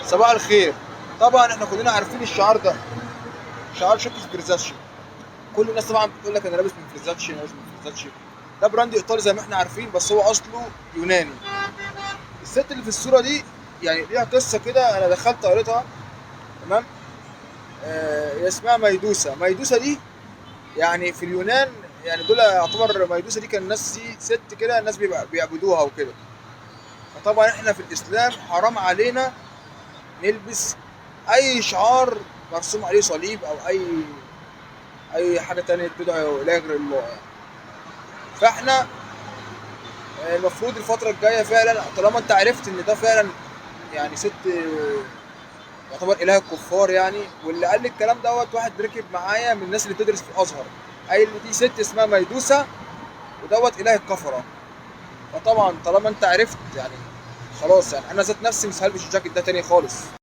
صباح الخير. طبعا احنا كلنا عارفين الشعار ده، شعار شركه فيرزاتشي. كل الناس طبعا بتقول لك انا لابس من فيرزاتشي، انا لابس من فيرزاتشي. ده براند ايطالي زي ما احنا عارفين، بس هو اصله يوناني. الست اللي في الصوره دي يعني ليها قصه كده، انا دخلت قريتها. تمام. هي اسمها ميدوسا. ميدوسا دي يعني في اليونان، يعني دول يعتبر ميدوسا دي كان الناس دي ست كده، الناس بيعبدوها وكده. فطبعا احنا في الاسلام حرام علينا نلبس اي شعار مرسوم عليه صليب او اي حاجه تانية تدعو الى غير الله يعني. فاحنا المفروض الفتره الجايه فعلا، طالما انت عرفت ان ده فعلا يعني ست يعتبر اله الكفار يعني. واللي قال لي الكلام دوت واحد ركب معايا من الناس اللي بتدرس في الازهر، قال لي دي ست اسمها ميدوسا ودوت اله الكفره. فطبعا طالما انت عرفت يعني، خلاص يعني انا ذات نفسي مش هلبس الجاكيت ده تاني خالص.